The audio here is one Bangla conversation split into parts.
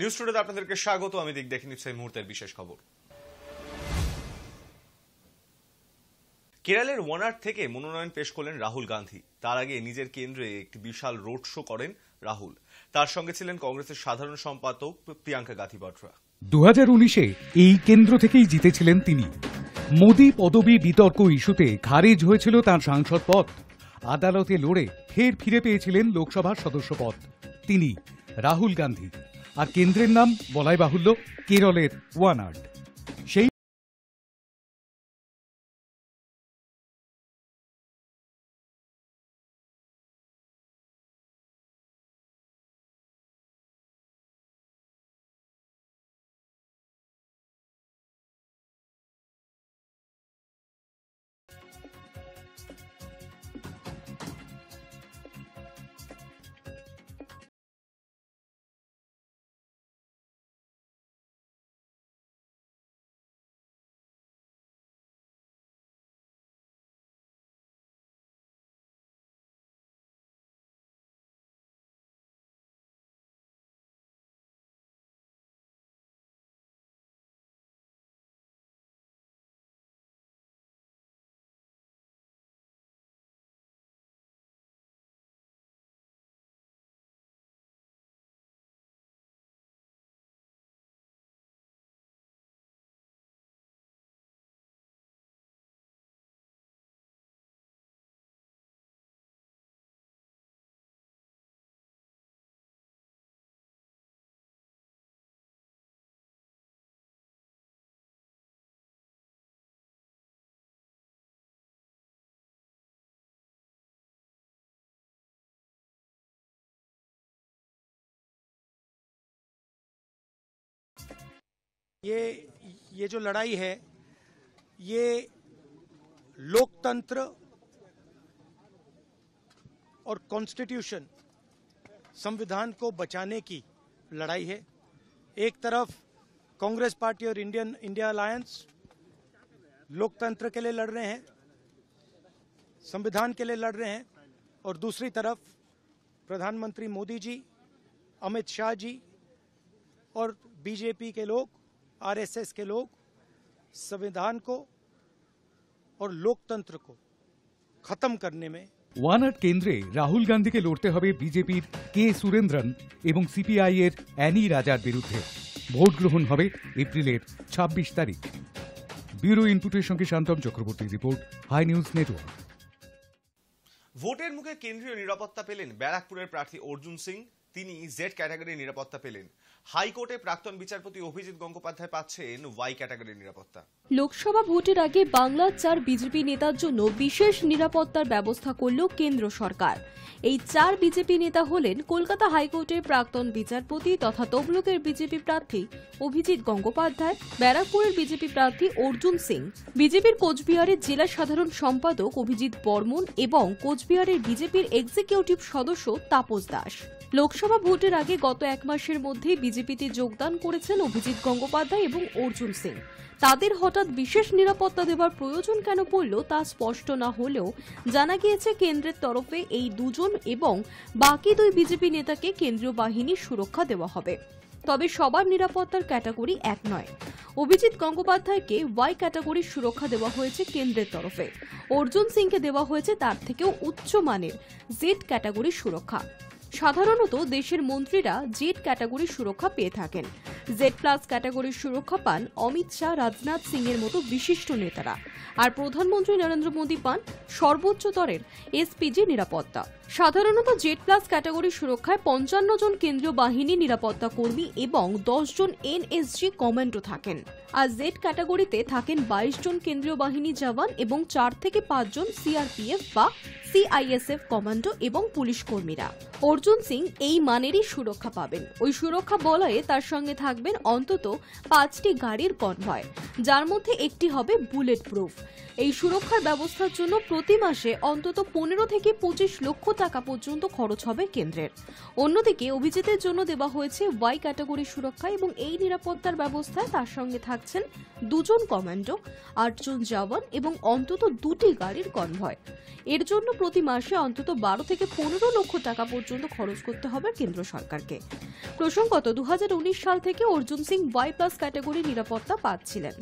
নিউজ টুডেতে আপনাদেরকে স্বাগত। আমি দেখে নিচ্ছি এই মুহূর্তের বিশেষ খবর। কেরলের ওয়ানাড থেকে মনোনয়ন পেশ করলেন রাহুল গান্ধী। তার আগে নিজের কেন্দ্রে একটি বিশাল রোড শো করেন রাহুল। তার সঙ্গে ছিলেন কংগ্রেসের সাধারণ সম্পাদক প্রিয়াঙ্কা গান্ধী বডরা। 2019-এ এই কেন্দ্র থেকেই জিতেছিলেন তিনি। মোদী পদবী বিতর্ক ইস্যুতে খারিজ হয়েছিল তার সাংসদ পদ। আদালতে লড়ে ফের ফিরে পেয়েছিলেন লোকসভার সদস্য পদ। তিনি রাহুল গান্ধী, আর কেন্দ্রের নাম বলাই বাহুল্য কেরলের ওয়ানাড। সেই ये जो लड़ाई है, ये लोकतंत्र और कॉन्स्टिट्यूशन, संविधान को बचाने की लड़ाई है। एक तरफ कांग्रेस पार्टी और इंडिया अलायंस लोकतंत्र के लिए लड़ रहे हैं, संविधान के लिए लड़ रहे हैं, और दूसरी तरफ प्रधानमंत्री मोदी जी, अमित शाह जी और बीजेपी के लोग, आरएसएस के लोग संविधान को और लोकतंत्र को खत्म करने में। ওয়ানাড কেন্দ্রে রাহুল গান্ধীকে লড়তে হবে বিজেপির কে সুরেন্দ্রন এবং সিপিআই এর অ্যানি রাজার বিরুদ্ধে। ভোট গ্রহণ হবে এপ্রিলের 26 তারিখ। ব্যুরো ইনপুটের সঙ্গে Shantam Chakraborty report, hi news network. ভোটের মুখে কেন্দ্রীয় নিরাপত্তা পেলেন ব্যারাকপুরের প্রার্থী অর্জুন সিং। তিনি জেড ক্যাটাগরির নিরাপত্তা পেলেন। হাইকোর্টে প্রাক্তন বিচারপতি অভিজিৎ গঙ্গোপাধ্যায় পাচ্ছেন ওয়াই ক্যাটাগরির নিরাপত্তা। লোকসভা ভোটের আগে বাংলার 4 বিজেপি নেতার জন্য বিশেষ নিরাপত্তার ব্যবস্থা করল কেন্দ্র সরকার। এই 4 বিজেপি নেতা হলেন কলকাতা হাইকোর্টের প্রাক্তন বিচারপতি তথা তমলুকের বিজেপি প্রার্থী অভিজিৎ গঙ্গোপাধ্যায়, ব্যারাকপুরের বিজেপি প্রার্থী অর্জুন সিং, বিজেপির কোচবিহারের জেলা সাধারণ সম্পাদক অভিজিৎ বর্মন এবং কোচবিহারের বিজেপির এক্সিকিউটিভ সদস্য তাপস দাস। লোকসভা ভোটের আগে গত 1 মাসের মধ্যে বিজেপিতে যোগদান করেছেন অভিজিৎ গঙ্গোপাধ্যায় এবং অর্জুন সিং। তাদের হঠাৎ বিশেষ নিরাপত্তা দেওয়ার প্রয়োজন কেন পড়ল তা স্পষ্ট না হলেও জানা গিয়েছে কেন্দ্রের তরফে এই দুজন এবং বাকি 2 বিজেপি নেতাকে কেন্দ্রীয় বাহিনীর সুরক্ষা দেওয়া হবে। তবে সবার নিরাপত্তার ক্যাটাগরি এক নয়। অভিজিৎ গঙ্গোপাধ্যায়কে ওয়াই ক্যাটাগরির সুরক্ষা দেওয়া হয়েছে কেন্দ্রের তরফে। অর্জুন সিংকে দেওয়া হয়েছে তার থেকেও উচ্চমানের জেড ক্যাটাগরির সুরক্ষা। সাধারণত দেশের মন্ত্রীরা জেড ক্যাটাগরির সুরক্ষা পেয়ে থাকেন। জেড প্লাস ক্যাটাগরির সুরক্ষা পান অমিত শাহ, রাজনাথ সিং এর মতো বিশিষ্ট নেতারা, আর প্রধানমন্ত্রী নরেন্দ্র মোদী পান সর্বোচ্চ স্তরের এসপিজি নিরাপত্তা। সাধারণত জেড প্লাস ক্যাটাগরির সুরক্ষায় 55 জন কেন্দ্রীয় বাহিনী নিরাপত্তা কর্মী এবং 10 জন এনএসজি কমান্ডো থাকেন, আর জেড ক্যাটাগরিতে থাকেন 22 জন কেন্দ্রীয় বাহিনী জওয়ান এবং 4 থেকে 5 জন সিআরপিএফ বা সিআইএসএফ কমান্ডো এবং পুলিশ কর্মীরা। অর্জুন সিং এই মানেরই সুরক্ষা পাবেন। ওই সুরক্ষা বলয়ে তার সঙ্গে থাকবেন অন্তত 5টি গাড়ির কনভয়, যার মধ্যে একটি হবে বুলেট প্রুফ। এই সুরক্ষার ব্যবস্থার জন্য প্রতি মাসে অন্তত 15 থেকে 25 লক্ষ টাকা পর্যন্ত খরচ হবে কেন্দ্রের। অন্যদিকে অভিজিতের জন্য দেওয়া হয়েছে ওয়াই ক্যাটাগরি সুরক্ষা এবং এই নিরাপত্তার ব্যবস্থায় তার সঙ্গে থাকছেন 2 জন কমান্ডো, 8 জন জওয়ান এবং অন্তত 2টি গাড়ির কনভয়। এর জন্য প্রতি মাসে অন্তত 12 থেকে 15 লক্ষ টাকা পর্যন্ত খরচ করতে হবে কেন্দ্র সরকারকে। প্রসঙ্গত 2019 সাল থেকে Arjun Singh Y plus category নিরাপত্তা পাচ্ছিলেন।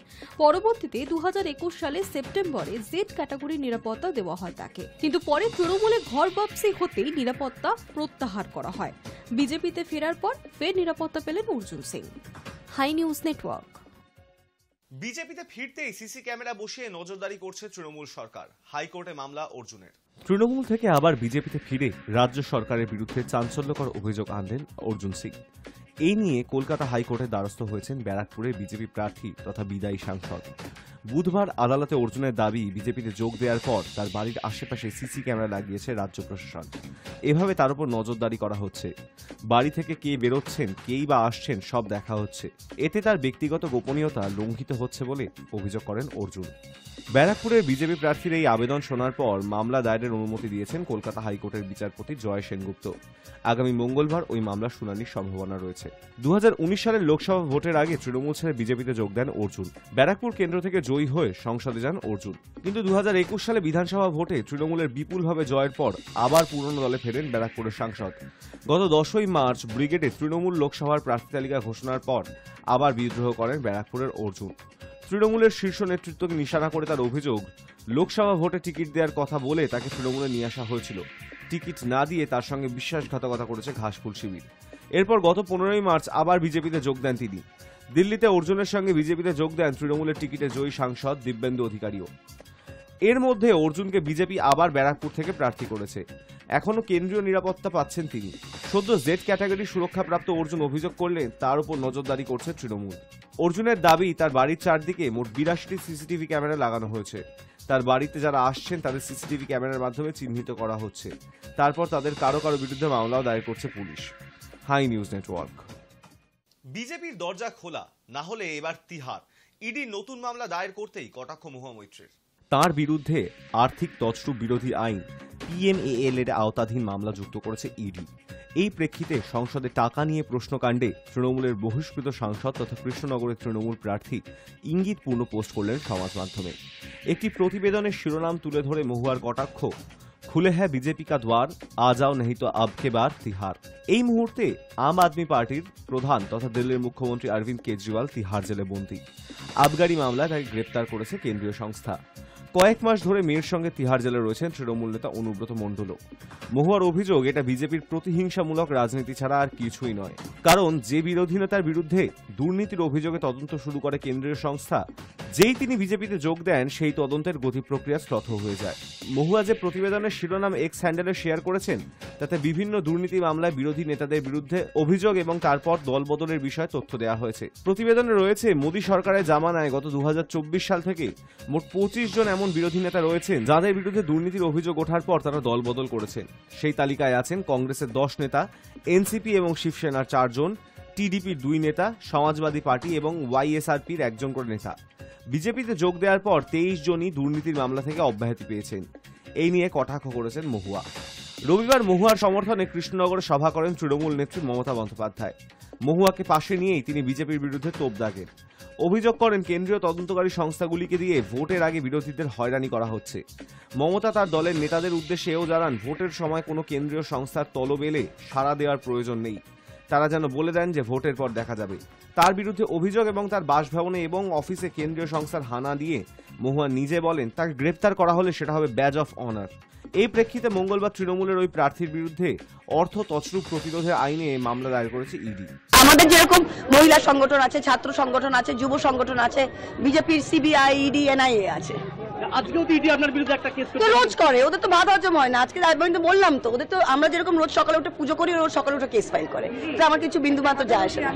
পরবর্তীতে 2021 সালে সেপ্টেম্বরে জেড ক্যাটাগরি নিরাপত্তা দেওয়া হয় তাকে, কিন্তু পরে তৃণমূলে ঘর বাপসি হতেই নিরাপত্তা প্রত্যাহার করা হয়। বিজেপিতে ফেরার পর ফের নিরাপত্তা পেলেন Arjun Singh. Hi news Network. বিজেপিতে ফিরতেই সিসি ক্যামেরা বসিয়ে নজরদারি করছে তৃণমূল সরকার। হাইকোর্টে মামলা অর্জুনের। তৃণমূল থেকে আবার বিজেপিতে ফিরে রাজ্য সরকারের বিরুদ্ধে চাঞ্চল্যকর অভিযোগ আনলেন অর্জুন সিং। এই নিয়ে কলকাতা হাইকোর্টের দ্বারস্থ হয়েছেন ব্যারাকপুরের বিজেপি প্রার্থী তথা বিদায়ী সাংসদ। বুধবার আদালতে অর্জুনের দাবি, বিজেপিতে যোগ দেওয়ার পর তার বাড়ির আশেপাশে সিসি ক্যামেরা লাগিয়েছে রাজ্য প্রশাসন। এভাবে তার উপর নজরদারি করা হচ্ছে। বাড়ি থেকে কে বেরোচ্ছেন, কেই বা আসছেন, সব দেখা হচ্ছে। এতে তার ব্যক্তিগত গোপনীয়তা লঙ্ঘিত হচ্ছে বলে অভিযোগ করেন অর্জুন। ব্যারাকপুরের বিজেপি প্রার্থীর এই আবেদন শোনার পর মামলা দায়েরের অনুমতি দিয়েছেন কলকাতা হাইকোর্টের বিচারপতি জয় সেনগুপ্ত। আগামী মঙ্গলবার ওই মামলার শুনানির সম্ভাবনা রয়েছে। 2019 সালের লোকসভা ভোটের আগে তৃণমূল ছেড়ে বিজেপিতে যোগ দেন অর্জুন। ব্যারাকপুর কেন্দ্র থেকে জয়ী হয়ে সংসদে যান অর্জুন। কিন্তু 2021 সালে বিধানসভা ভোটে তৃণমূলের বিপুলভাবে জয়ের পর আবার পুরনো দলে ফেরেন ব্যারাকপুরের সাংসদ। গত 10ই মার্চ ব্রিগেডে তৃণমূল লোকসভার প্রার্থী তালিকা ঘোষণার পর আবার বিদ্রোহ করেন ব্যারাকপুরের অর্জুন। তৃণমূলের শীর্ষ নেতৃত্বকে নিশানা করে তার অভিযোগ, লোকসভা ভোটে টিকিট দেওয়ার কথা বলে তাকে তৃণমূলে নিয়ে আসা হয়েছিল। টিকিট না দিয়ে তার সঙ্গে বিশ্বাসঘাতকতা করেছে ঘাসফুল শিবির। এরপর গত 15ই মার্চ আবার বিজেপিতে যোগ দেন তিনি। দিল্লিতে অর্জুনের সঙ্গে বিজেপিতে যোগ দেন তৃণমূলের টিকিটে জয়ী সাংসদ দিব্যেন্দু অধিকারীও। এর মধ্যে অর্জুনকে বিজেপি আবার ব্যারাকপুর থেকে প্রার্থী করেছে। এখনও কেন্দ্রীয় নিরাপত্তা পাচ্ছেন তিনি। সদ্য জেড ক্যাটাগরি সুরক্ষাপ্রাপ্ত অর্জুন অভিযোগ করলে তার উপর নজরদারি করছে তৃণমূল। অর্জুনের দাবি, তার বাড়ির চারদিকে মোট 82টি সিসিটিভি ক্যামেরা লাগানো হয়েছে। তার বাড়িতে যারা আসছেন তাদের সিসিটিভি ক্যামেরার মাধ্যমে চিহ্নিত করা হচ্ছে। তারপর তাদের কারো কারো বিরুদ্ধে মামলাও দায়ের করছে পুলিশ। High news network. বিজেপির দরজা খোলা, না হলে এবার তিহার। ইডি নতুন মামলা দায়ের করতেই কটাক্ষ মহুয়া মৈত্রের। তার বিরুদ্ধে আর্থিক তছরূপ বিরোধী আইন PMAL এর আওতাধীন মামলা যুক্ত করেছে ইডি। এই প্রেক্ষিতে সংসদে টাকা নিয়ে প্রশ্নকাণ্ডে তৃণমূলের বহিষ্কৃত সাংসদ তথা কৃষ্ণনগরের তৃণমূল প্রার্থী ইঙ্গিতপূর্ণ পোস্ট করলেন সমাজ মাধ্যমে। একটি প্রতিবেদনের শিরোনাম তুলে ধরে মহুয়ার কটাক্ষ, খুলে হ্যাঁ বিজেপি কা দ্বার, আ যাও নেহি তো আব কে বার তিহার। এই মুহূর্তে আম আদমি পার্টির প্রধান তথা দিল্লির মুখ্যমন্ত্রী অরবিন্দ কেজরিওয়াল তিহার জেলে বন্দী। আবগারি মামলায় তাকে গ্রেপ্তার করেছে কেন্দ্রীয় সংস্থা। কয়েক মাস ধরে মেয়ের সঙ্গে তিহার জেলে রয়েছেন তৃণমূল নেতা অনুব্রত মণ্ডলও। মহুয়ার অভিযোগ, এটা বিজেপির প্রতিহিংসামূলক রাজনীতি ছাড়া আর কিছুই নয়। কারণ যে বিরোধী নেতার বিরুদ্ধে দুর্নীতির অভিযোগে তদন্ত শুরু করে কেন্দ্রীয় সংস্থা, যেই তিনি বিজেপিতে যোগ দেন সেই তদন্তের গতি প্রক্রিয়া স্তব্ধ হয়ে যায়। মহুয়া যে প্রতিবেদনের শিরোনাম এক্স হ্যান্ডেলে শেয়ার করেছেন তাতে বিভিন্ন দুর্নীতি মামলায় বিরোধী নেতাদের বিরুদ্ধে অভিযোগ এবং তারপর দলবদলের বিষয়ে তথ্য দেওয়া হয়েছে। প্রতিবেদনে রয়েছে, মোদী সরকারের জামানায় গত 2024 সাল থেকে মোট 25 জন এমন বিরোধী নেতা রয়েছেন যাদের বিরুদ্ধে দুর্নীতির অভিযোগ ওঠার পর তারা দলবদল করেছেন। সেই তালিকায় আছেন কংগ্রেসের 10 নেতা, এনসিপি এবং শিবসেনার 4 জন, টিডিপির 2 নেতা, সমাজবাদী পার্টি এবং ওয়াইএসআরপির 1 জন করে নেতা। বিজেপিতে যোগ দেওয়ার পর 23 জনই দুর্নীতির মামলা থেকে অব্যাহতি পেয়েছেন। এই নিয়ে কটাক্ষ করেছেন মহুয়া। রবিবার মহুয়ার সমর্থনে কৃষ্ণনগরে সভা করেন তৃণমূল নেত্রী মমতা বন্দ্যোপাধ্যায়। মহুয়াকে পাশে নিয়েই তিনি বিজেপির বিরুদ্ধে তোপ দাগেন। অভিযোগ করেন, কেন্দ্রীয় তদন্তকারী সংস্থাগুলিকে দিয়ে ভোটের আগে বিরোধীদের হয়রানি করা হচ্ছে। মমতা তার দলের নেতাদের উদ্দেশ্যে এও জানান, ভোটের সময় কোনো কেন্দ্রীয় সংস্থার তলবেলে সাড়া দেওয়ার প্রয়োজন নেই। তারা যেন বলে দেন যে ভোটের পর দেখা যাবে। তার বিরুদ্ধে অভিযোগ এবং তার বাসভবনে এবং অফিসে কেন্দ্রীয় সংস্থার হানা দিয়ে মহুয়া নিজে বলেন তাকে গ্রেপ্তার করা হলে সেটা হবে ব্যাজ অফ অনার। এই প্রেক্ষিতে মঙ্গলবার তৃণমূলের ওই প্রার্থীর বিরুদ্ধে অর্থ তছরূপ প্রতিরোধের আইনে মামলা দায়ের করেছে ইডি। আমাদের যেরকম মহিলা সংগঠন আছে, ছাত্র সংগঠন আছে, যুব সংগঠন আছে, বিজেপির সিবিআই, ইডি, এনআইএ আছে। আজকেও তো ইডি আপনার বিরুদ্ধে একটা কেস তো রোজ করে, ওদের তো বাদ হজম হয় না। আজকে আমি তো বললাম তো, ওদের তো আমরা যেরকম রোজ সকালে উঠে পুজো করি, রোজ সকালে উঠে কেস ফাইল করে। তো আমার কিছু বিন্দুমাত্র যায় আসে না।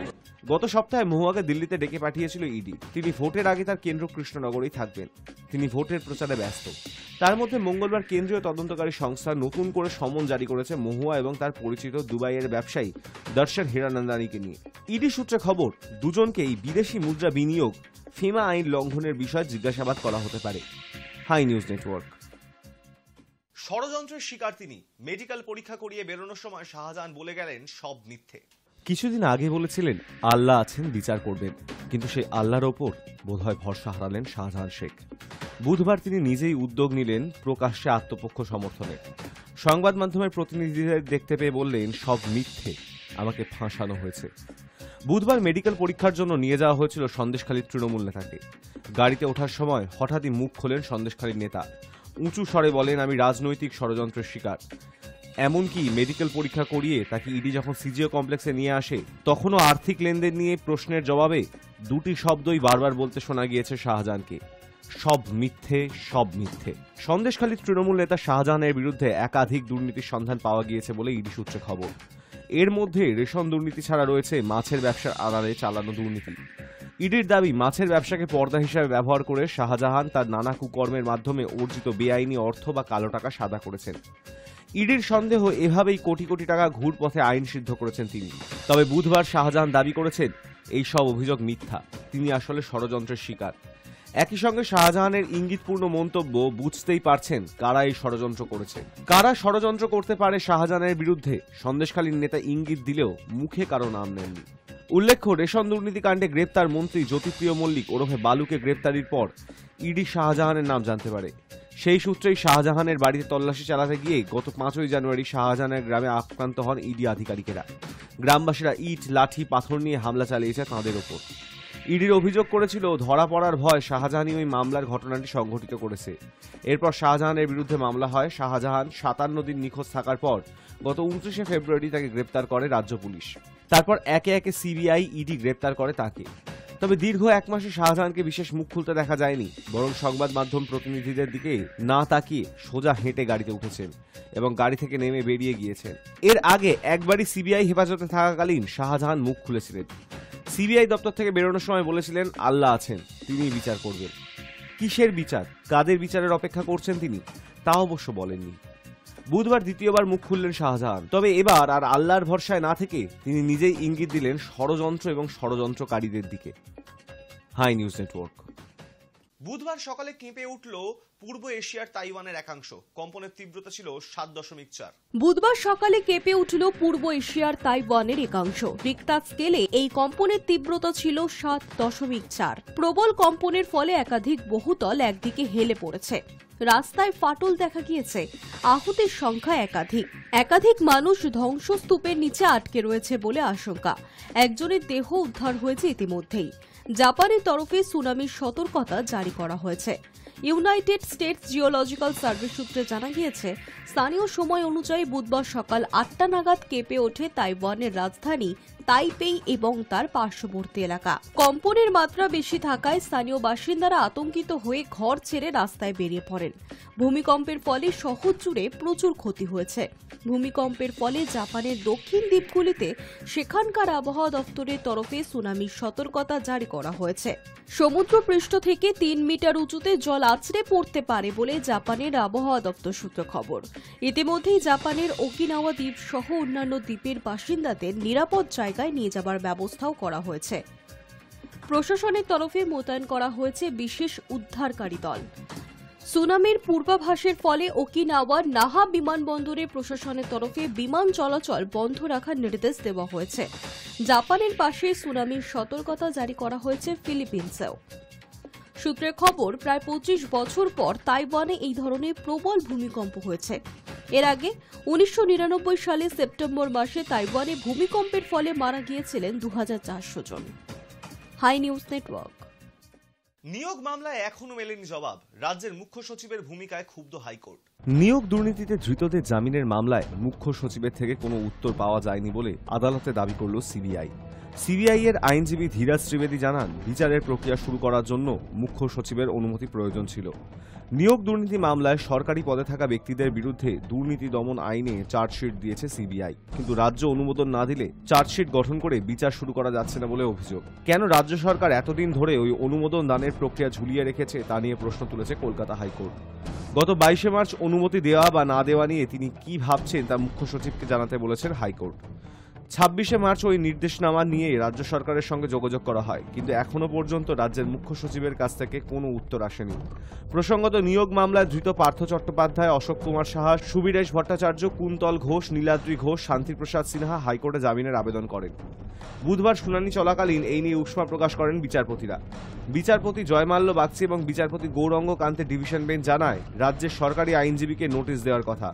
গত সপ্তাহে মহুয়াকে দিল্লিতে ডেকে পাঠিয়েছিল ইডি। তিনি ভোটের আগে তার কেন্দ্র কৃষ্ণনগরেই থাকবেন। তিনি ভোটের প্রচারে ব্যস্ত। তার মধ্যে মঙ্গলবার কেন্দ্রীয় তদন্তকারী সংস্থা নতুন করে সমন জারি করেছে মহুয়া এবং তার পরিচিত দুবাইয়ের ব্যবসায়ী দর্শন হীরানন্দানীকে নিয়ে। ইডি সূত্রে খবর, দুজনকেই বিদেশি মুদ্রা বিনিয়োগ, ফিমা আইন লঙ্ঘনের বিষয়ে জিজ্ঞাসাবাদ করা হতে পারে। Hi news Network. ষড়যন্ত্রের শিকার তিনি। মেডিকেল পরীক্ষা করিয়ে বেরোনোর সময় শাহজাহান বলে গেলেন সব মিথ্যে। কিছুদিন আগে বলেছিলেন আল্লাহ আছেন, বিচার করবেন, কিন্তু সেই আল্লাহর ওপর বোধহয় ভরসা হারালেন শাহজাহান শেখ। বুধবার তিনি নিজেই উদ্যোগ নিলেন প্রকাশ্যে আত্মপক্ষ সমর্থনে। সংবাদ মাধ্যমের প্রতিনিধিদের দেখতে পেয়ে বললেন, সব মিথ্যে, আমাকে ফাঁসানো হয়েছে। বুধবার মেডিকেল পরীক্ষার জন্য নিয়ে যাওয়া হয়েছিল সন্দেশখালীর তৃণমূল নেতাকে। গাড়িতে ওঠার সময় হঠাৎই মুখ খোলেন সন্দেশখালীর নেতা। উঁচু স্বরে বলেন, আমি রাজনৈতিক ষড়যন্ত্রের শিকার। এমনকি মেডিকেল পরীক্ষা করিয়ে তাকে ইডি যখন সিজিও কমপ্লেক্সে নিয়ে আসে, তখনও আর্থিক লেনদেন নিয়ে প্রশ্নের জবাবে দুটি শব্দই বারবার বলতে শোনা গিয়েছে শাহজাহানকে, সব মিথ্যে, সব মিথ্যে। সন্দেশখালীর তৃণমূল নেতা শাহজাহানের বিরুদ্ধে একাধিক দুর্নীতির সন্ধান পাওয়া গিয়েছে বলে ইডি সূত্রে খবর। এর মধ্যে রেশন দুর্নীতি ছাড়া রয়েছে মাছের ব্যবসার আড়ালে চালানো দুর্নীতি। ইডির দাবি, মাছের ব্যবসাকে পর্দা হিসাবে ব্যবহার করে শাহজাহান তার নানা কুকর্মের মাধ্যমে অর্জিত বেআইনি অর্থ বা কালো টাকা সাদা করেছেন। ইডির সন্দেহ, এভাবেই কোটি কোটি টাকা ঘুরপথে আইন সিদ্ধ করেছেন তিনি। তবে বুধবার শাহজাহান দাবি করেছেন এই সব অভিযোগ মিথ্যা, তিনি আসলে ষড়যন্ত্রের শিকার। একই সঙ্গে শাহজাহানের ইঙ্গিতপূর্ণ মন্তব্য, বুঝতেই পারছেন কারা এই ষড়যন্ত্র করেছে। কারা ষড়যন্ত্র করতে পারে শাহজাহানের বিরুদ্ধে সন্দেশখালীর নেতা ইঙ্গিত দিলেও মুখে কারো নাম নেননি। উল্লেখ্য, রেশন দুর্নীতি কাণ্ডে গ্রেপ্তার মন্ত্রী জ্যোতিপ্রিয় মল্লিক ওরফে বালুকে গ্রেপ্তারির পর ইডি শাহজাহানের নাম জানতে পারে। সেই সূত্রেই শাহজাহানের বাড়িতে তল্লাশি চালাতে গিয়ে গত 5ই জানুয়ারি শাহজাহানের গ্রামে আক্রান্ত হন ইডি আধিকারিকেরা। গ্রামবাসীরা ইট, লাঠি, পাথর নিয়ে হামলা চালিয়েছে তাঁদের ওপর। ইডির অভিযোগ করেছিল, ধরা পড়ার ভয় শাহজাহানই ওই মামলার ঘটনাটি সংঘটিত করেছে। এরপর শাহজাহানের বিরুদ্ধে মামলা হয়। শাহজাহান 57 দিন নিখোঁজ থাকার পর গত 29শে ফেব্রুয়ারি তাকে গ্রেপ্তার করে রাজ্য পুলিশ। তারপর একে একে সিবিআই, ইডি গ্রেপ্তার করে তাকে। তবে দীর্ঘ 1 মাসে শাহজাহানকে বিশেষ মুখ খুলতে দেখা যায়নি, বরং সংবাদ মাধ্যম প্রতিনিধিদের দিকে না তাকিয়ে সোজা হেঁটে গাড়িতে উঠেছেন এবং গাড়ি থেকে নেমে বেরিয়ে গিয়েছেন। এর আগে একবারই সিবিআই হেফাজতে থাকাকালীন শাহজাহান মুখ খুলেছিলেন। সিবিআই দপ্তর থেকে বেরোনোর সময় বলেছিলেন, আল্লাহ আছেন, তিনিই বিচার করবেন। কিসের বিচার, কাদের বিচারের অপেক্ষা করছেন তিনি, তা অবশ্য বলেননি। বুধবার দ্বিতীয়বার মুখ খুললেন শাহজাহান। তবে এবার আর আল্লাহর ভরসায় না থেকে তিনি নিজেই ইঙ্গিত দিলেন ষড়যন্ত্র এবং ষড়যন্ত্রকারীদের দিকে। Hi news Network. বুধবার সকালে কেঁপে উঠল পূর্ব এশিয়ার তাইওয়ানের একাংশ। কম্পনের তীব্রতা ছিল 7.4। বুধবার সকালে কেঁপে উঠল পূর্ব এশিয়ার তাইওয়ানের একাংশ। রিক্টার স্কেলে এই কম্পনের তীব্রতা ছিল 7.4। প্রবল কম্পনের ফলে একাধিক বহুতল একদিকে হেলে পড়েছে। রাস্তায় ফাটল দেখা গিয়েছে। আহতের সংখ্যা একাধিক মানুষ ধ্বংসস্তূপের নিচে আটকে রয়েছে বলে আশঙ্কা। একজনের দেহ উদ্ধার হয়েছে ইতিমধ্যেই। জাপানের তরফে সুনামির সতর্কতা জারি করা হয়েছে। ইউনাইটেড স্টেটস জিওলজিক্যাল সার্ভে সূত্রে জানা গিয়েছে, স্থানীয় সময় অনুযায়ী বুধবার সকাল 8টা নাগাদ কেঁপে ওঠে তাইওয়ানের রাজধানী তাইপেই এবং তার পার্শ্ববর্তী এলাকা। কম্পনের মাত্রা বেশি থাকায় স্থানীয় বাসিন্দারা আতঙ্কিত হয়ে ঘর ছেড়ে রাস্তায় বেরিয়ে পড়েন। ভূমিকম্পের ফলে শহর জুড়ে প্রচুর ক্ষতি হয়েছে। ভূমিকম্পের ফলে জাপানের দক্ষিণ দ্বীপগুলিতে সেখানকার আবহাওয়া দপ্তরের তরফে সুনামির সতর্কতা জারি করা হয়েছে। সমুদ্রপৃষ্ঠ থেকে 3 মিটার উঁচুতে জল আছড়ে পড়তে পারে বলে জাপানের আবহাওয়া দপ্তর সূত্রে খবর। ইতিমধ্যেই জাপানের ওকিনাওয়া দ্বীপ সহ অন্যান্য দ্বীপের বাসিন্দাদের নিরাপদ জায়গায় নিয়ে যাবার ব্যবস্থাও করা হয়েছে। প্রশাসনের তরফে মোতায়েন করা হয়েছে বিশেষ উদ্ধারকারী দল। সুনামির পূর্বাভাসের ফলে ওকিনাওয়ার নাহা বিমানবন্দরে প্রশাসনের তরফে বিমান চলাচল বন্ধ রাখার নির্দেশ দেওয়া হয়েছে। জাপানের পাশে সুনামির সতর্কতা জারি করা হয়েছে ফিলিপিন্সেও। সূত্রের খবর, প্রায় 25 বছর পর তাইওয়ানে এই ধরনের প্রবল ভূমিকম্প হয়েছে। এর আগে 1999 সালে সেপ্টেম্বর মাসে তাইওয়ানে ভূমিকম্পের ফলে মারা গিয়েছিলেন 2400 জন। High news network. নিয়োগ মামলায় এখনো মেলেনি জবাব। রাজ্যের মুখ্য সচিবের ভূমিকায় ক্ষুব্ধ হাইকোর্ট। নিয়োগ দুর্নীতিতে ধৃতদের জামিনের মামলায় মুখ্য সচিবের থেকে কোনো উত্তর পাওয়া যায়নি বলে আদালতে দাবি করল সিবিআই। সিবিআই এর আইনজীবী ধীরাজ ত্রিবেদী জানান, বিচারের প্রক্রিয়া শুরু করার জন্য মুখ্য সচিবের অনুমতি প্রয়োজন ছিল। নিয়োগ দুর্নীতি মামলায় সরকারি পদে থাকা ব্যক্তিদের বিরুদ্ধে দুর্নীতি দমন আইনে চার্জশিট দিয়েছে সিবিআই, কিন্তু রাজ্য অনুমোদন না দিলে চার্জশিট গঠন করে বিচার শুরু করা যাচ্ছে না বলে অভিযোগ। কেন রাজ্য সরকার এতদিন ধরে ওই অনুমোদন দানের প্রক্রিয়া ঝুলিয়ে রেখেছে তা নিয়ে প্রশ্ন তুলেছে কলকাতা হাইকোর্ট। গত 22 মার্চ অনুমতি দেওয়া বা না দেওয়া নিয়ে তিনি কি ভাবছেন তা মুখ্য সচিবকে জানাতে বলেছেন হাইকোর্ট। 26 মার্চ ওই নির্দেশনামা নিয়ে রাজ্য সরকারের সঙ্গে যোগাযোগ করা হয়, কিন্তু এখনো পর্যন্ত রাজ্যের মুখ্য সচিবের কাছ থেকে কোনো উত্তর আসেনি। প্রসঙ্গত, নিয়োগ মামলায় ধৃত পার্থ চট্টোপাধ্যায়, অশোক কুমার সাহা, সুবীরেশ ভট্টাচার্য, কুন্তল ঘোষ, নীলাদ্রি ঘোষ, শান্তিপ্রসাদ সিনহা হাইকোর্টে জামিনের আবেদন করেন। বুধবার শুনানি চলাকালীন এই নিয়ে উষ্মা প্রকাশ করেন বিচারপতিরা। বিচারপতি জয়মাল্য বাগচি এবং বিচারপতি গৌরঙ্গ কান্তের ডিভিশন বেঞ্চ জানায়, রাজ্যের সরকারি আইনজীবীকে নোটিশ দেওয়ার কথা।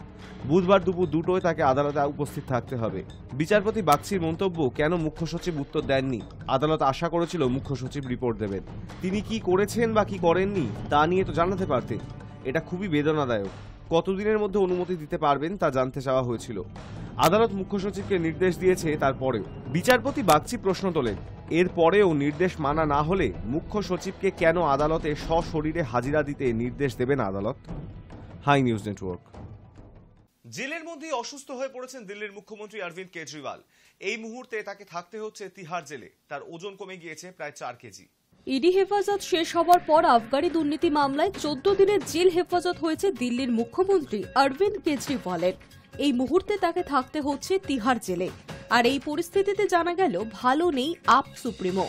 বুধবার দুপুর 2টোয় তাকে আদালতে উপস্থিত থাকতে হবে। বিচারপতি বাগচির মন্তব্য, কেন মুখ্য সচিব উত্তর দেননি? আদালত আশা করেছিল মুখ্য সচিব রিপোর্ট দেবেন। তিনি কি করেছেন বা কি করেননি তা নিয়ে তো জানাতে পারতেন। এটা খুবই বেদনাদায়ক। কতদিনের মধ্যে অনুমতি দিতে পারবেন তা জানতে চাওয়া হয়েছিল। আদালত মুখ্য সচিবকে নির্দেশ দিয়েছে, তারপরেও বিচারপতি বাগচি প্রশ্ন তোলেন, এরপরেও নির্দেশ মানা না হলে মুখ্য সচিবকে কেন আদালতে সশরীরে হাজিরা দিতে নির্দেশ দেবেন আদালত? Hi news Network. জেলের মধ্যেই অসুস্থ হয়ে পড়েছেন দিল্লির মুখ্যমন্ত্রী অরবিন্দ কেজরিওয়াল। এই মুহূর্তে তাকে থাকতে হচ্ছে তিহার জেলে। তার ওজন কমে গিয়েছে প্রায় 4 কেজি। ইডি হেফাজত শেষ হওয়ার পর আবগারি দুর্নীতি মামলায় 14 দিনের জেল হেফাজত হয়েছে দিল্লির মুখ্যমন্ত্রী অরবিন্দ কেজরিওয়ালের। এই মুহূর্তে তাকে থাকতে হচ্ছে তিহার জেলে। আর এই পরিস্থিতিতে জানা গেল ভালো নেই আপ সুপ্রিমো।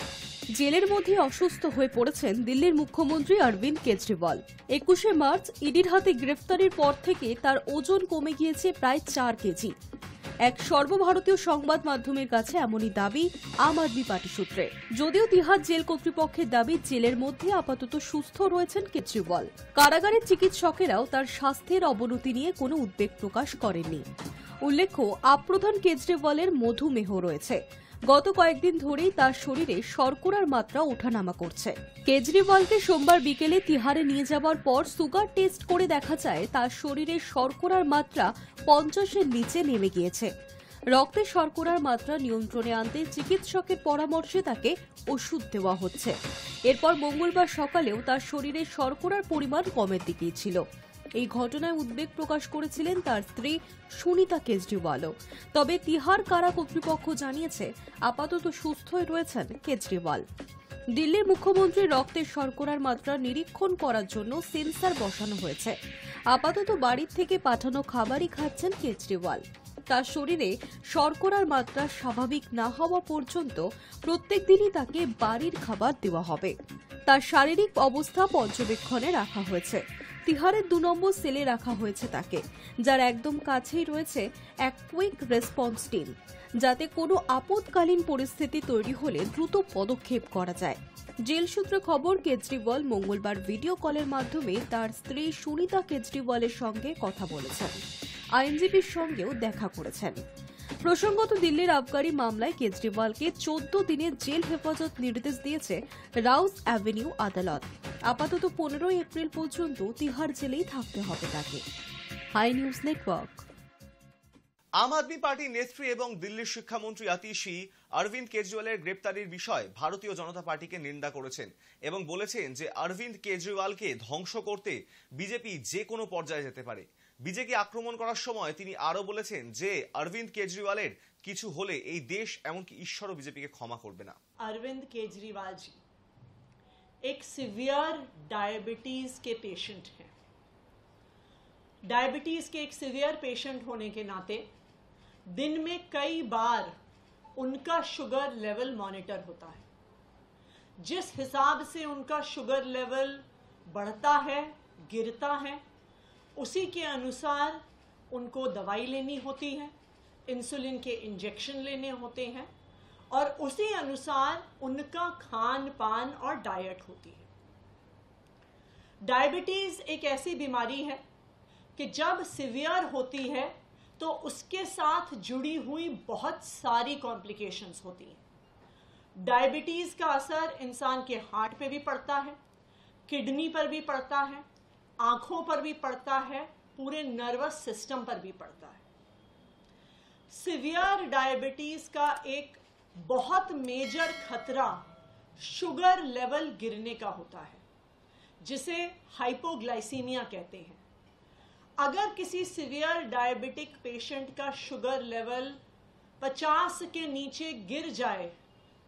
জেলের মধ্যে অসুস্থ হয়ে পড়েছেন দিল্লির মুখ্যমন্ত্রী অরবিন্দ কেজরিওয়াল। 21 মার্চ ইডির হাতে গ্রেফতারির পর থেকে তার ওজন কমে গিয়েছে প্রায় 4 কেজি। এক সর্বভারতীয় সংবাদ মাধ্যমের কাছে এমনই দাবি আম আদমি পার্টি সূত্রে। যদিও তিহার জেল কর্তৃপক্ষের দাবি, জেলের মধ্যে আপাতত সুস্থ রয়েছেন কেজরিওয়াল। কারাগারের চিকিৎসকেরাও তার স্বাস্থ্যের অবনতি নিয়ে কোনো উদ্বেগ প্রকাশ করেননি। উল্লেখ্য, আপ্রধান কেজরিওয়ালের মধুমেহ রয়েছে। গত কয়েকদিন ধরেই তার শরীরে শর্করার মাত্রা ওঠানামা করছে। কেজরিওয়ালকে সোমবার বিকেলে তিহারে নিয়ে যাওয়ার পর সুগার টেস্ট করে দেখা যায় তার শরীরে শর্করার মাত্রা 50-এর নিচে নেমে গিয়েছে। রক্তে শর্করার মাত্রা নিয়ন্ত্রণে আনতে চিকিৎসকের পরামর্শে তাকে ওষুধ দেওয়া হচ্ছে। এরপর মঙ্গলবার সকালেও তার শরীরে শর্করার পরিমাণ কমের দিকেই ছিল। এই ঘটনায় উদ্বেগ প্রকাশ করেছিলেন তার স্ত্রী সুনিতা কেজরিওয়ালও। তবে তিহার কারা কর্তৃপক্ষ জানিয়েছে আপাতত সুস্থ হয়ে রয়েছেন কেজরিওয়াল। দিল্লির মুখ্যমন্ত্রীর রক্তের শর্করার মাত্রা নিরীক্ষণ করার জন্য সেন্সর বসানো হয়েছে। আপাতত বাড়ির থেকে পাঠানো খাবারই খাচ্ছেন কেজরিওয়াল। তার শরীরে শর্করার মাত্রা স্বাভাবিক না হওয়া পর্যন্ত প্রত্যেক দিনই তাকে বাড়ির খাবার দেওয়া হবে। তার শারীরিক অবস্থা পর্যবেক্ষণে রাখা হয়েছে। তিহারের 2 নম্বর সেলে রাখা হয়েছে তাকে, যার একদম কাছেই রয়েছে এক কুইক রেসপন্স টিম, যাতে কোনো আপৎকালীন পরিস্থিতি তৈরি হলে দ্রুত পদক্ষেপ করা যায়। জেল সূত্রে খবর, কেজরিওয়াল মঙ্গলবার ভিডিও কলের মাধ্যমে তার স্ত্রী সুনিতা কেজরিওয়ালের সঙ্গে কথা বলেছেন। আইনজীবীর সঙ্গেও দেখা করেছেন। প্রসঙ্গত, দিল্লির আবগারি মামলায় কেজরিওয়ালকে 14 দিনের জেল হেফাজত নির্দেশ দিয়েছে রাউস অ্যাভিনিউ আদালত। আপাতত 15 এপ্রিল পর্যন্ত তিহার জেলেই থাকতে হবে তাকে। Hi news network. Aam Aadmi পার্টির নেত্রী এবং দিল্লির শিক্ষামন্ত্রী আতিশি অরবিন্দ কেজরিওয়ালের গ্রেপ্তারির বিষয়ে ভারতীয় জনতা পার্টিকে নিন্দা করেছেন এবং বলেছেন যে অরবিন্দ কেজরিওয়ালকে ধ্বংস করতে বিজেপি যে কোনো পর্যায়ে যেতে পারে। বিজেপি আক্রমণ করার সময় তিনি আরো বলেছেন যে অরবিন্দ কেজরিওয়ালের কিছু হলে এই দেশ এমনকি ঈশ্বরও বিজেপিকে ক্ষমা করবে না। अरविंद केजरीवाल जी एक सीवियर डायबिटीज के पेशेंट हैं। डायबिटीज के एक सीवियर पेशेंट होने के नाते दिन में कई बार उनका शुगर लेवल मॉनिटर होता है। जिस हिसाब से उनका शुगर लेवल बढ़ता है, गिरता है, उसी के अनुसार उनको दवाई लेनी होती है, इंसुलिन के इंजेक्शन लेने होते हैं और उसी अनुसार उनका खान पान और डाइट होती है। डायबिटीज एक ऐसी बीमारी है कि जब सीवियर होती है तो उसके साथ जुड़ी हुई बहुत सारी कॉम्प्लिकेशंस होती हैं। डायबिटीज का असर इंसान के हार्ट पे भी पड़ता है, किडनी पर भी पड़ता है, आंखों पर भी पड़ता है, पूरे नर्वस सिस्टम पर भी पड़ता है। सीवियर डायबिटीज का एक बहुत मेजर खतरा शुगर लेवल गिरने का होता है, जिसे हाइपोग्लाइसीमिया कहते हैं। अगर किसी सीवियर डायबिटिक पेशेंट का शुगर लेवल 50 के नीचे गिर जाए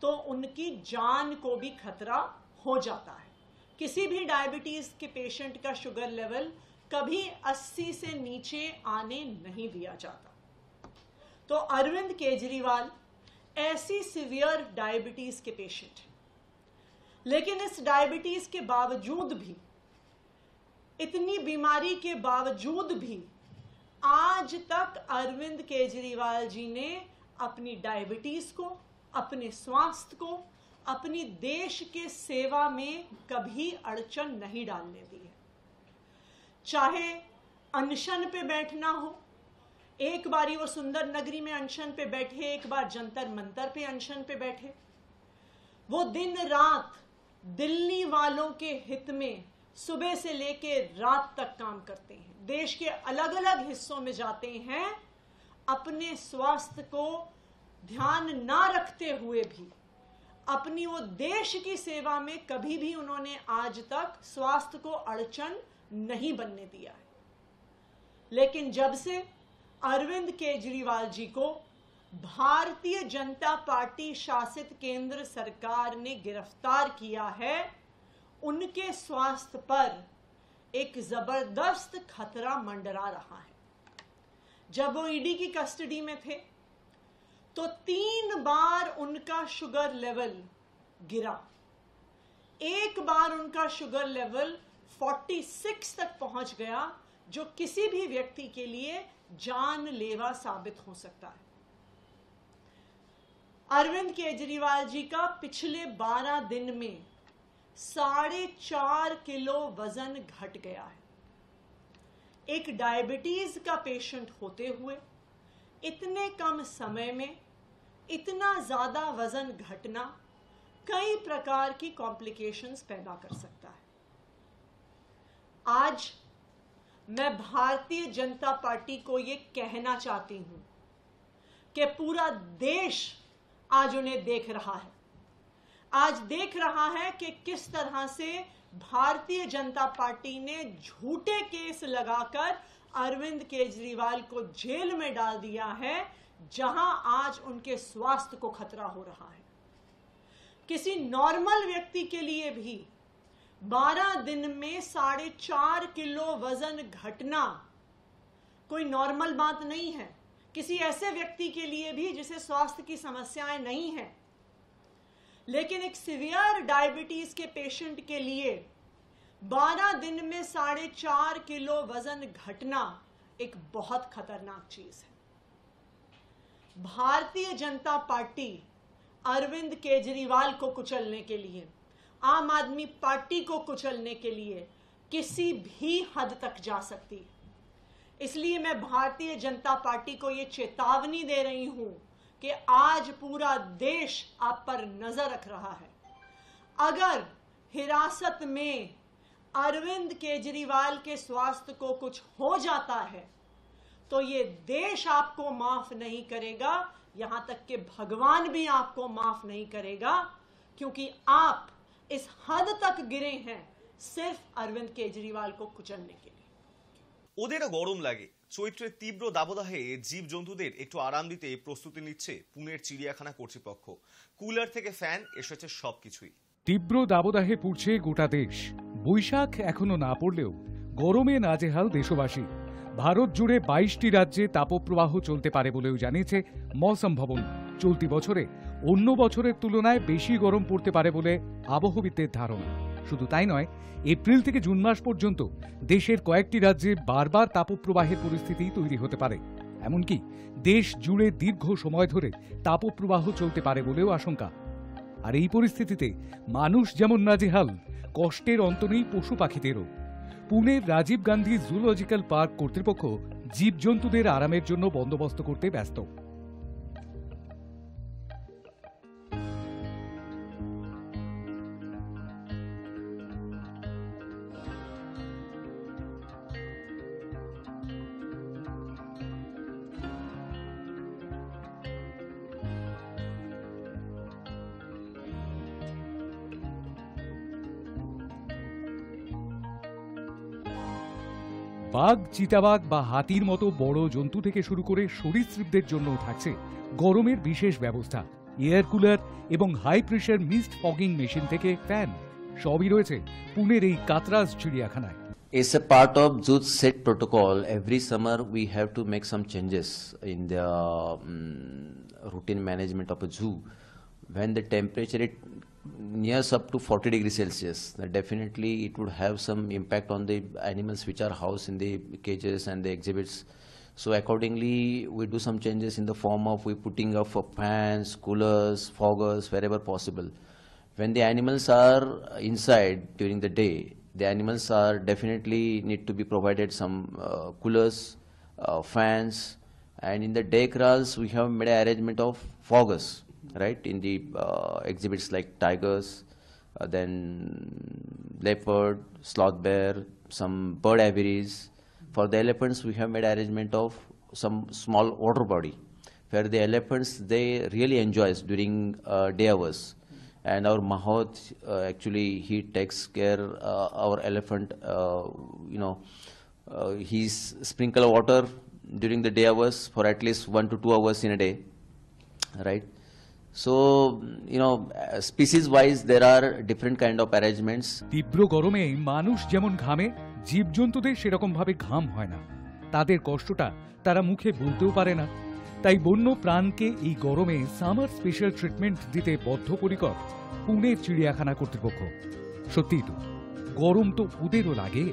तो उनकी जान को भी खतरा हो जाता है। किसी भी डायबिटीज के पेशेंट का शुगर लेवल कभी 80 से नीचे आने नहीं दिया जाता। तो अरविंद केजरीवाल ऐसी सीवियर डायबिटीज के पेशेंट हैं, लेकिन इस डायबिटीज के बावजूद भी, इतनी बीमारी के बावजूद भी आज तक अरविंद केजरीवाल जी ने अपनी डायबिटीज को, अपने स्वास्थ्य को, अपनी देश के सेवा में कभी अड़चन नहीं डालने दी है। चाहे अनशन पे बैठना हो, एक बारी वो सुंदर नगरी में अनशन पे बैठे, एक बार जंतर मंतर पे अनशन पे बैठे, वो दिन रात दिल्ली वालों के हित में सुबह से लेके रात तक काम करते हैं, देश के अलग अलग हिस्सों में जाते हैं, अपने स्वास्थ्य को ध्यान ना रखते हुए भी अपनी वो देश की सेवा में कभी भी उन्होंने आज तक स्वास्थ्य को अड़चन नहीं बनने दिया है। लेकिन जब से अरविंद केजरीवाल जी को भारतीय जनता पार्टी शासित केंद्र सरकार ने गिरफ्तार किया है, उनके स्वास्थ्य पर एक जबरदस्त खतरा मंडरा रहा है। जब वो ईडी की कस्टडी में थे तो 3 बार उनका शुगर लेवल गिरा। एक बार उनका शुगर लेवल 46 तक पहुंच गया, जो किसी भी व्यक्ति के लिए जानलेवा साबित हो सकता है। अरविंद केजरीवाल जी का पिछले 12 दिन में 4.5 किलो वजन घट गया है। एक डायबिटीज का पेशेंट होते हुए इतने कम समय में इतना ज्यादा वजन घटना कई प्रकार की कॉम्प्लिकेशंस पैदा कर सकता है। आज मैं भारतीय जनता पार्टी को ये कहना चाहती हूं कि पूरा देश आज उन्हें देख रहा है, आज देख रहा है कि किस तरह से भारतीय जनता पार्टी ने झूठे केस लगाकर अरविंद केजरीवाल को जेल में डाल दिया है, जहां आज उनके स्वास्थ्य को खतरा हो रहा है। किसी नॉर्मल व्यक्ति के लिए भी 12 दिन में 4.5 किलो वजन घटना कोई नॉर्मल बात नहीं है। किसी ऐसे व्यक्ति के लिए भी जिसे स्वास्थ्य की समस्याएं नहीं है, लेकिन एक सीवियर डायबिटीज के पेशेंट के लिए 12 दिन में 4.5 किलो वजन घटना एक बहुत खतरनाक चीज है। भारतीय जनता पार्टी अरविंद केजरीवाल को कुचलने के लिए, आम आदमी पार्टी को कुचलने के लिए किसी भी हद तक जा सकती है। इसलिए मैं भारतीय जनता पार्टी को यह चेतावनी दे रही हूं कि आज पूरा देश आप पर नजर रख रहा है। अगर हिरासत में अरविंद केजरीवाल के स्वास्थ्य को कुछ हो जाता है तो ये देश आपको माफ नहीं करेगा, यहां तक कि भगवान भी आपको माफ नहीं करेगा, क्योंकि आप इस हद तक गिरे हैं सिर्फ अरविंद केजरीवाल को कुचलने के लिए। ওদেরও গরম লাগে। চৈত্রের তীব্র দাবদাহে জীবজন্তুদের একটু আরাম দিতে প্রস্তুতি নিচ্ছে পুনের চিড়িয়াখানা কর্তৃপক্ষ। কুলার থেকে ফ্যান এসেছে সবকিছুই। তীব্র দাবদাহে পুড়ছে গোটা দেশ। বৈশাখ এখনো না পড়লেও গরমে নাজেহাল দেশবাসী। ভারত জুড়ে 22টি রাজ্যে তাপপ্রবাহ চলতে পারে বলেও জানিয়েছে মৌসম ভবন। চলতি বছরে অন্য বছরের তুলনায় বেশি গরম পড়তে পারে বলে আবহবিদদের ধারণা। শুধু তাই নয়, এপ্রিল থেকে জুন মাস পর্যন্ত দেশের কয়েকটি রাজ্যে বারবার তাপপ্রবাহের পরিস্থিতি তৈরি হতে পারে। এমনকি দেশ জুড়ে দীর্ঘ সময় ধরে তাপপ্রবাহ চলতে পারে বলেও আশঙ্কা। আর এই পরিস্থিতিতে মানুষ যেমন নাজেহাল, কষ্টের অন্ত নেই পশু পাখিদেরও। পুনের রাজীব গান্ধী জুলজিক্যাল পার্ক কর্তৃপক্ষ জীবজন্তুদের আরামের জন্য বন্দোবস্ত করতে ব্যস্ত। বাঘ, চিতাবাঘ বা হাতির মতো বড় জন্তু থেকে শুরু করে সরীসৃপদের জন্য থাকছে গরমের বিশেষ ব্যবস্থা। এয়ার কুলার এবং high pressure mist fogging machine থেকে ফ্যান সবই রয়েছে পুনের এই কাতরাজ চিড়িয়াখানায়। As a part of zoo's set protocol, every summer we have to make some changes in the routine management of a zoo. When the temperature it nears up to 40 degrees Celsius, then definitely it would have some impact on the animals which are housed in the cages and the exhibits. So accordingly, we do some changes in the form of we putting up fans, coolers, foggers wherever possible. When the animals are inside during the day, the animals are definitely need to be provided some coolers, fans, and in the day crawls we have made an arrangement of foggers, right, in the exhibits like tigers, then leopard, sloth bear, some bird aviaries. For the elephants we have made arrangement of some small water body where the elephants they really enjoys during day hours. And our Mahot actually he takes care our elephant he's sprinkle water during the day hours for at least 1 to 2 hours in a day, right? So species wise there are different kind of arrangements. তীব্র গরমে মানুষ যেমন ঘামে, জীবজন্তুদের সেরকম ভাবে ঘাম হয় না। তাদের কষ্টটা তারা মুখে বলতেও পারে না। তাই বন্য প্রাণকে এই গরমে সামার স্পেশাল ট্রিটমেন্ট দিতে বদ্ধপরিকর পুনের চিড়িয়াখানা কর্তৃপক্ষ। সত্যিই তো, গরম তো ওদেরও লাগে,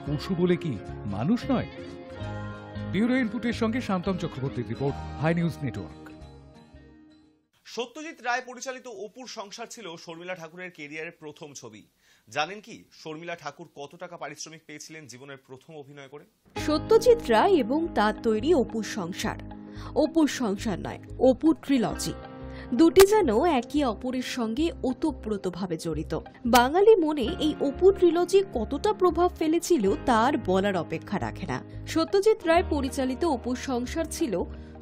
পশু বলে কি মানুষ নয়? ব্যুরো ইনপুটের সঙ্গে শান্তম চক্রবর্তীর report, hi news network. Satyajit Ray পরিচালিত অপুর সংসার ছিল শর্মিলা ঠাকুরের কেরিয়ারের প্রথম ছবি। জানেন কি শর্মিলা ঠাকুর কত টাকা পারিশ্রমিক পেয়েছিলেন জীবনের প্রথম অভিনয় করে? সত্যজিৎ রায় এবং তার তৈরি অপুর সংসার, অপুর সংসার নয়, অপুর ট্রিলজি, দুটি যেন একে অপরের সঙ্গে ওতপ্রোতভাবে জড়িত। বাঙালি মনে এই অপুর ট্রিলজি কতটা প্রভাব ফেলেছিল তার বলার অপেক্ষা রাখে না। সত্যজিৎ রায় পরিচালিত অপুর সংসার ছিল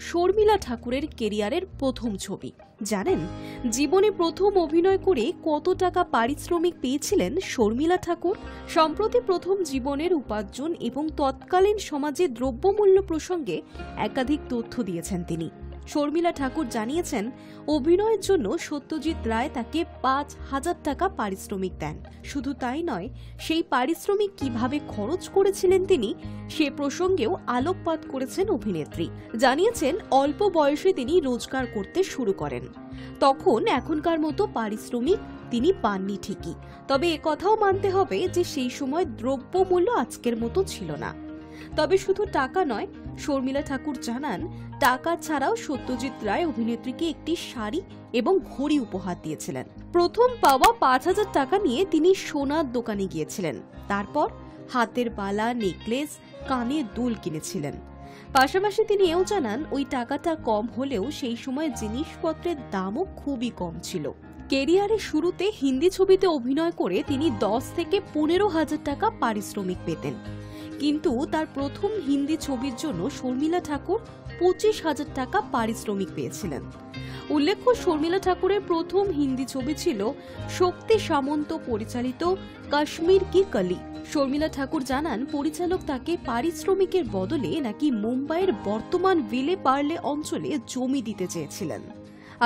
শর্মিলা ঠাকুরের কেরিয়ারের প্রথম ছবি। জানেন জীবনে প্রথম অভিনয় করে কত টাকা পারিশ্রমিক পেয়েছিলেন শর্মিলা ঠাকুর? সম্প্রতি প্রথম জীবনের উপার্জন এবং তৎকালীন সমাজে দ্রব্যমূল্য প্রসঙ্গে একাধিক তথ্য দিয়েছেন তিনি। শর্মিলা ঠাকুর জানিয়েছেন অভিনয়ের জন্য সত্যজিৎ রায় তাকে ৫,০০০ টাকা পারিশ্রমিক দেন। শুধু তাই নয়, সেই পারিশ্রমিক কিভাবে খরচ করেছিলেন তিনি সে প্রসঙ্গেও আলোকপাত করেছেন অভিনেত্রী। জানিয়েছেন অল্প বয়সে তিনি রোজগার করতে শুরু করেন, তখন এখনকার মতো পারিশ্রমিক তিনি পাননি ঠিকই, তবে একথাও মানতে হবে যে সেই সময় দ্রব্যমূল্য আজকের মতো ছিল না। তবে শুধু টাকা নয়, শর্মিলা ঠাকুর জানান টাকা ছাড়াও সত্যজিৎ রায় অভিনেত্রীকে একটি শাড়ি এবং ঘড়ি উপহার দিয়েছিলেন। প্রথম পাওয়া ৫,০০০ টাকা নিয়ে তিনি সোনার দোকানে গিয়েছিলেন, তারপর হাতের বালা, নেকলেস, কানের দুল কিনেছিলেন। পাশাপাশি তিনি এও জানান ওই টাকাটা কম হলেও সেই সময় জিনিসপত্রের দামও খুবই কম ছিল। কেরিয়ারের শুরুতে হিন্দি ছবিতে অভিনয় করে তিনি ১০ থেকে ১৫,০০০ টাকা পারিশ্রমিক পেতেন, কিন্তু তার প্রথম হিন্দি ছবির জন্য শর্মিলা ঠাকুর ২৫,০০০ টাকা পারিশ্রমিক পেয়েছিলেন। উল্লেখ্য শর্মিলা ঠাকুরের প্রথম হিন্দি ছবি ছিল শক্তি সামন্ত পরিচালিত কাশ্মীর কি কলি। শর্মিলা ঠাকুর জানান পরিচালক তাকে পারিশ্রমিকের বদলে নাকি মুম্বাইয়ের বর্তমান ভিলে পার্লে অঞ্চলে জমি দিতে চেয়েছিলেন।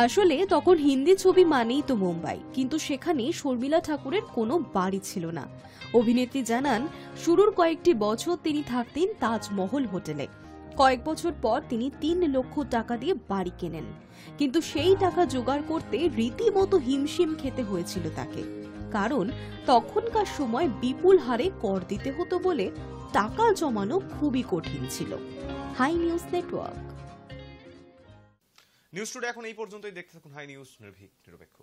আসলে তখন হিন্দি ছবি মানেই তো মুম্বাই, কিন্তু সেখানে শর্মিলা ঠাকুরের কোনো বাড়ি ছিল না। অভিনেত্রী জানান শুরুর কয়েকটি বছর তিনি থাকতেন তাজমহল হোটেলে। কয়েক বছর পর তিনি ৩ লক্ষ টাকা দিয়ে বাড়ি কেনেন, কিন্তু সেই টাকা জোগাড় করতে রীতিমতো হিমশিম খেতে হয়েছিল তাকে, কারণ তখনকার সময় বিপুল হারে কর দিতে হতো বলে টাকা জমানো খুবই কঠিন ছিল। Hi news Network. News Today এখন এই পর্যন্তই। দেখতে থাকুন হাই নিউজ, নির্ভীক, নিরপেক্ষ।